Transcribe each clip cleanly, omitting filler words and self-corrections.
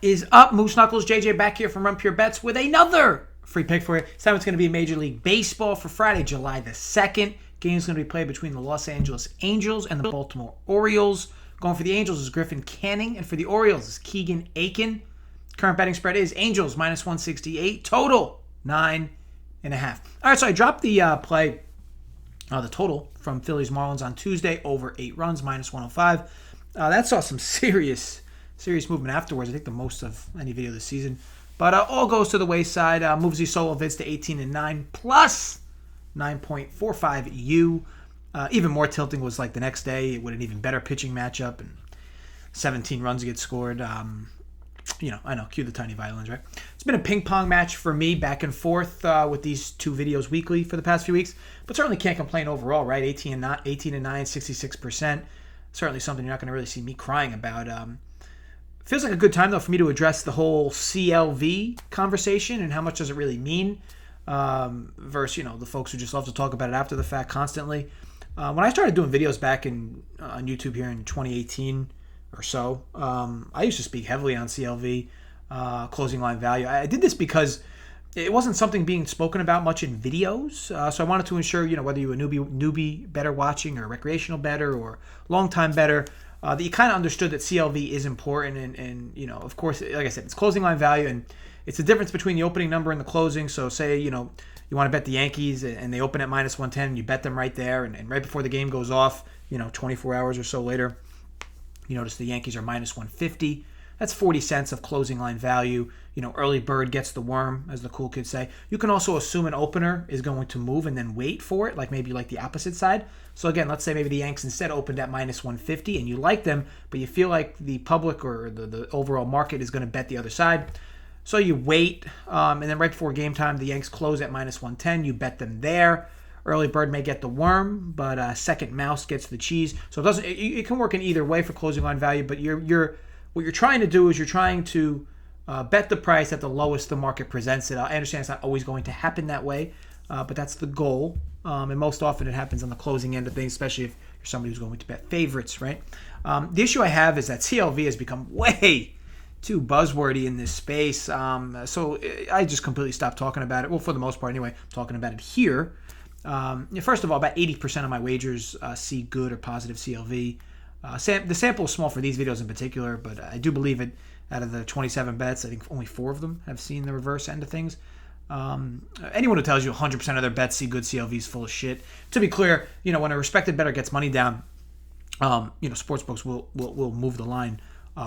is up? Moose Knuckles, JJ back here from Run Pure Bets with another free pick for you. This time it's going to be Major League Baseball for Friday, July the 2nd. Game's going to be played between the Los Angeles Angels and the Baltimore Orioles. Going for the Angels is Griffin Canning, and for the Orioles is Keegan Aiken. Current betting spread is Angels minus 168, total 9.5. All right, so I dropped the the total from Phillies Marlins on Tuesday over 8 runs, minus 105. That saw some serious movement afterwards. I think the most of any video this season. But all goes to the wayside. Moves the solo vids to 18-9 plus 9.45 U. Even more tilting was like the next day with an even better pitching matchup and 17 runs get scored. I know, cue the tiny violins, right? It's been a ping pong match for me back and forth with these two videos weekly for the past few weeks, but certainly can't complain overall, right? 18-9, 66%. Certainly something you're not going to really see me crying about. Feels like a good time, though, for me to address the whole CLV conversation and how much does it really mean versus, the folks who just love to talk about it after the fact constantly. When I started doing videos back on YouTube here in 2018 or so, I used to speak heavily on CLV, closing line value. I did this because it wasn't something being spoken about much in videos, so I wanted to ensure, whether you were a newbie bettor watching or a recreational bettor or long-time bettor, that you kind of understood that CLV is important, and of course, like I said, it's closing line value, and it's the difference between the opening number and the closing. So say, you want to bet the Yankees, and they open at minus 110, and you bet them right there, and right before the game goes off, 24 hours or so later, you notice the Yankees are minus 150. That's 40 cents of closing line value. Early bird gets the worm, as the cool kids say. You can also assume an opener is going to move and then wait for it, like maybe like the opposite side. So again, let's say maybe the Yanks instead opened at minus 150 and you like them, but you feel like the public or the overall market is going to bet the other side. So you wait, and then right before game time, the Yanks close at minus 110. You bet them there. Early bird may get the worm, but second mouse gets the cheese. So it can work in either way for closing line value, but what you're trying to do is you're trying to bet the price at the lowest the market presents it. I understand it's not always going to happen that way, but that's the goal. And most often it happens on the closing end of things, especially if you're somebody who's going to bet favorites, right? The issue I have is that CLV has become way too buzzwordy in this space. So I just completely stopped talking about it. Well, for the most part anyway, I'm talking about it here. First of all, about 80% of my wagers see good or positive CLV. The sample is small for these videos in particular, but I do believe it. Out of the 27 bets, I think only 4 of them have seen the reverse end of things. Anyone who tells you 100% of their bets see good CLV is full of shit. To be clear, when a respected bettor gets money down, sportsbooks will move the line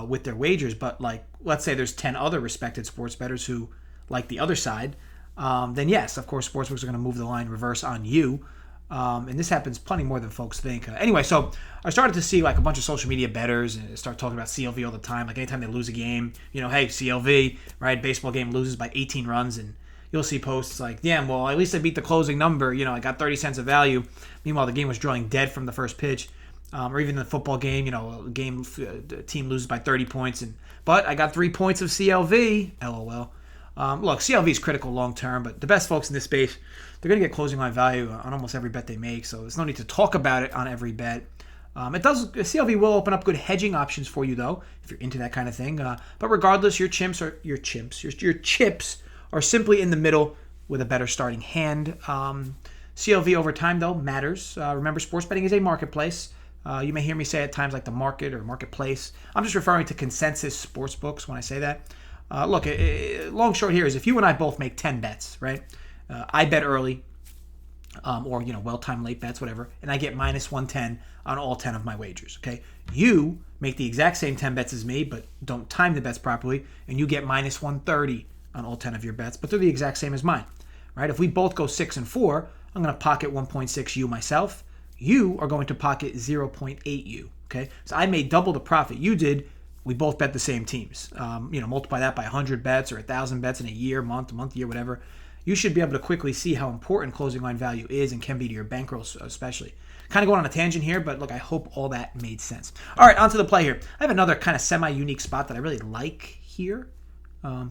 with their wagers. But let's say there's 10 other respected sports bettors who like the other side, then yes, of course, sportsbooks are going to move the line reverse on you. And this happens plenty more than folks think. Anyway, so I started to see a bunch of social media bettors and start talking about CLV all the time. Anytime they lose a game, hey, CLV, right? Baseball game loses by 18 runs, and you'll see posts like, damn, well, at least I beat the closing number. I got 30 cents of value. Meanwhile, the game was drawing dead from the first pitch. Or even the football game, the team loses by 30 points, but I got 3 points of CLV. LOL. Look, CLV is critical long term, but the best folks in this space, they're going to get closing line value on almost every bet they make, so there's no need to talk about it on every bet. CLV will open up good hedging options for you, though, if you're into that kind of thing. But regardless, your chips are simply in the middle with a better starting hand. CLV over time, though, matters. Remember, sports betting is a marketplace. You may hear me say at times like the market or marketplace. I'm just referring to consensus sports books when I say that. Look, long short here is if you and I both make 10 bets, right? I bet early, or well-timed late bets, whatever, and I get minus 110 on all 10 of my wagers. Okay, you make the exact same 10 bets as me, but don't time the bets properly, and you get minus 130 on all 10 of your bets, but they're the exact same as mine, right? If we both go 6 and 4, I'm going to pocket 1.6 U myself. You are going to pocket 0.8 U. Okay, so I made double the profit you did. We both bet the same teams. Multiply that by 100 bets or 1,000 bets in a year, month, year, whatever. You should be able to quickly see how important closing line value is and can be to your bankrolls, especially. Kind of going on a tangent here, but look, I hope all that made sense. All right, on to the play here. I have another kind of semi-unique spot that I really like here.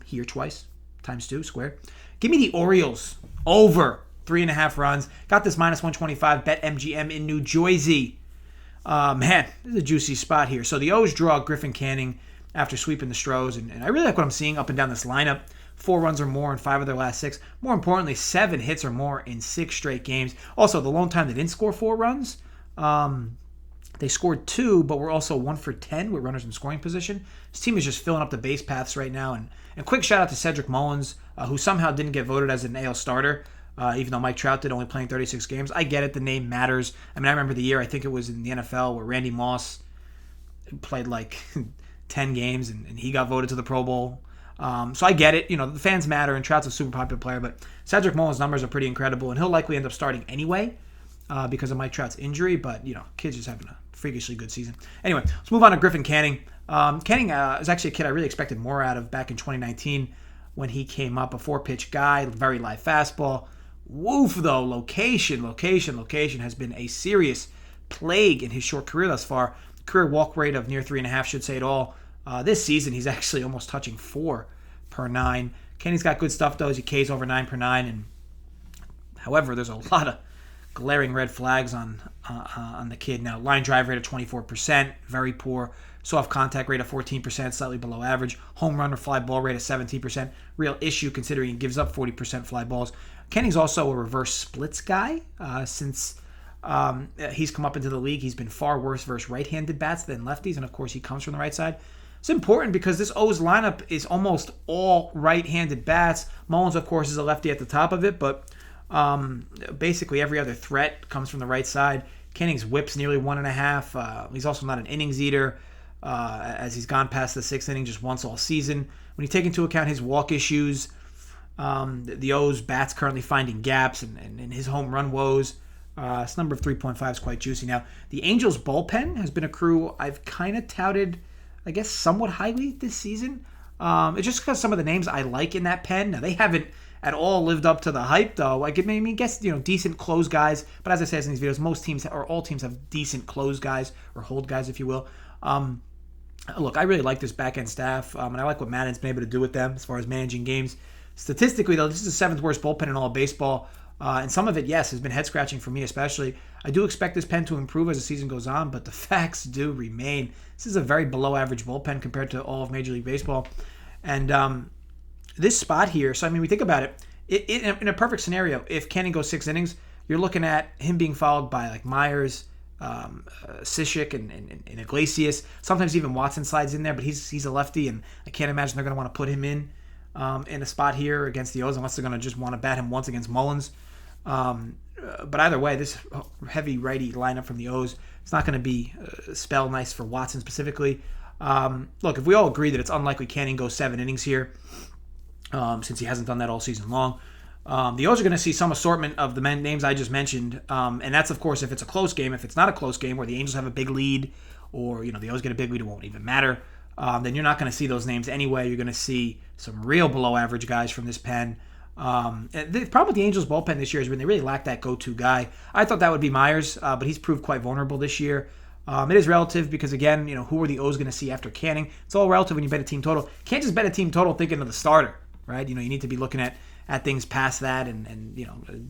Here twice, times 2 squared. Give me the Orioles over 3.5 runs. Got this minus 125 bet MGM in New Jersey. Man, this is a juicy spot here. So the O's draw Griffin Canning after sweeping the Stros. And I really like what I'm seeing up and down this lineup. 4 runs or more in 5 of their last 6. More importantly, 7 hits or more in 6 straight games. Also, the lone time they didn't score 4 runs, they scored 2, but were also 1 for 10 with runners in scoring position. This team is just filling up the base paths right now. And quick shout out to Cedric Mullins, who somehow didn't get voted as an AL starter, even though Mike Trout did, only playing 36 games. I get it. The name matters. I mean, I remember the year, I think it was in the NFL, where Randy Moss played like 10 games and he got voted to the Pro Bowl. So I get it. The fans matter, and Trout's a super popular player, but Cedric Mullins' numbers are pretty incredible, and he'll likely end up starting anyway because of Mike Trout's injury, but, kid's just having a freakishly good season. Anyway, let's move on to Griffin Canning. Canning is actually a kid I really expected more out of back in 2019 when he came up. A 4-pitch guy, very live fastball. Woof, though. Location has been a serious plague in his short career thus far. Career walk rate of near 3.5 should say it all. This season, he's actually almost touching 4 per 9. Canning's got good stuff, though, as he Ks over 9 per 9. And however, there's a lot of glaring red flags on the kid. Now, line drive rate of 24%, very poor. Soft contact rate of 14%, slightly below average. Home run or fly ball rate of 17%. Real issue considering he gives up 40% fly balls. Canning's also a reverse splits guy. Since he's come up into the league, he's been far worse versus right-handed bats than lefties, and of course he comes from the right side. It's important because this O's lineup is almost all right-handed bats. Mullins, of course, is a lefty at the top of it, but basically every other threat comes from the right side. Canning's whip's nearly 1.5. He's also not an innings eater, as he's gone past the 6th inning just once all season. When you take into account his walk issues, the O's bats currently finding gaps, and his home run woes, this number of 3.5 is quite juicy. Now, the Angels bullpen has been a crew I've kind of touted, I guess, somewhat highly this season. It's just because some of the names I like in that pen. Now, they haven't at all lived up to the hype, though. I guess, decent close guys. But as I say in these videos, most teams, or all teams, have decent close guys, or hold guys, if you will. Look, I really like this back-end staff, and I like what Madden's been able to do with them as far as managing games. Statistically, though, this is the 7th worst bullpen in all of baseball. And some of it, yes, has been head-scratching for me especially. I do expect this pen to improve as the season goes on, but the facts do remain. This is a very below-average bullpen compared to all of Major League Baseball. And this spot here, so, we think about it. In a perfect scenario, if Canning goes 6 innings, you're looking at him being followed by, like, Myers, Cishek, and Iglesias. Sometimes even Watson slides in there, but he's a lefty, and I can't imagine they're going to want to put him in a spot here against the O's unless they're going to just want to bat him once against Mullins. But either way, this heavy righty lineup from the O's, it's not going to be spell nice for Watson specifically. Look, if we all agree that it's unlikely Canning goes 7 innings here, since he hasn't done that all season long, the O's are going to see some assortment of the names I just mentioned, and that's, of course, if it's a close game. If it's not a close game where the Angels have a big lead, or the O's get a big lead, it won't even matter. Then you're not going to see those names anyway. You're going to see some real below-average guys from this pen. The problem with the Angels bullpen this year is when they really lack that go-to guy. I thought that would be Myers, but he's proved quite vulnerable this year. It is relative because, again, who are the O's going to see after Canning? It's all relative when you bet a team total. Can't just bet a team total thinking of the starter, right? You need to be looking at things past that and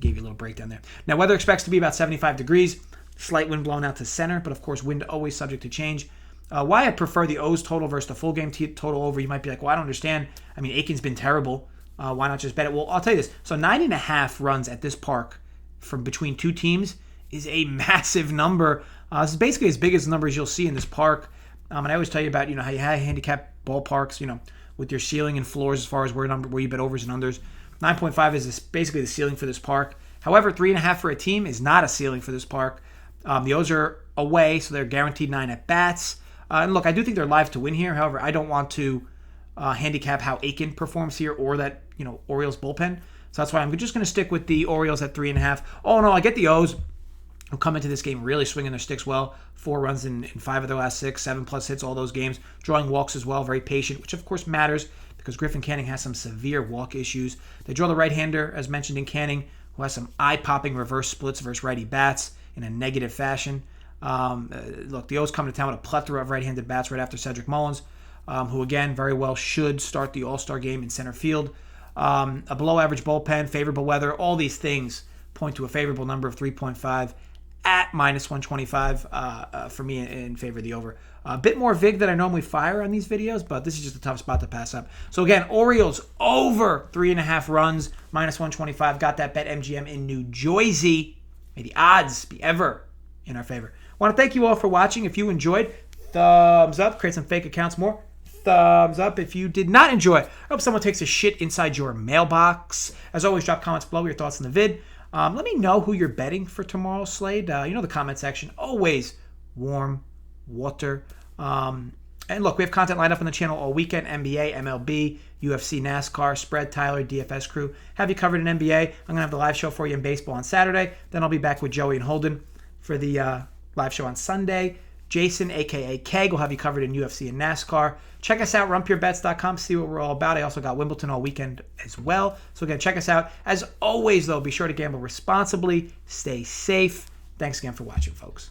gave you a little breakdown there. Now, weather expects to be about 75 degrees. Slight wind blowing out to center, but, of course, wind always subject to change. Why I prefer the O's total versus the full game total over, you might be like, well, I don't understand. Aiken's been terrible. Why not just bet it? Well, I'll tell you this. So 9.5 runs at this park from between two teams is a massive number. This is basically as big as the numbers you'll see in this park. And I always tell you about, how you handicap ballparks, with your ceiling and floors as far as where you bet overs and unders. 9.5 is basically the ceiling for this park. However, 3.5 for a team is not a ceiling for this park. The O's are away, so they're guaranteed 9 at bats. And look, I do think they're live to win here. However, I don't want to handicap how Aiken performs here or that, Orioles bullpen. So that's why I'm just going to stick with the Orioles at 3.5. Oh, no, I get the O's who come into this game really swinging their sticks well. 4 runs in 5 of their last 6, 7+ hits all those games. Drawing walks as well, very patient, which of course matters because Griffin Canning has some severe walk issues. They draw the right-hander, as mentioned in Canning, who has some eye-popping reverse splits versus righty bats in a negative fashion. Look, the O's come to town with a plethora of right-handed bats right after Cedric Mullins, who again very well should start the All-Star game in center field. A below-average bullpen, favorable weather, all these things point to a favorable number of 3.5 at minus 125 for me in favor of the over. A bit more vig than I normally fire on these videos, but this is just a tough spot to pass up. So again, Orioles over 3.5 runs, minus 125. Got that bet MGM in New Jersey. May the odds be ever in our favor. I want to thank you all for watching. If you enjoyed, thumbs up. Create some fake accounts more. Thumbs up. If you did not enjoy, I hope someone takes a shit inside your mailbox. As always, drop comments below your thoughts on the vid. Let me know who you're betting for tomorrow's slate. The comment section. Always warm water. And look, we have content lined up on the channel all weekend. NBA, MLB, UFC, NASCAR, Spread, Tyler, DFS crew. Have you covered in NBA. I'm going to have the live show for you in baseball on Saturday. Then I'll be back with Joey and Holden for the live show on Sunday. Jason, a.k.a. Keg, will have you covered in UFC and NASCAR. Check us out, rumpyourbets.com, see what we're all about. I also got Wimbledon all weekend as well. So again, check us out. As always, though, be sure to gamble responsibly. Stay safe. Thanks again for watching, folks.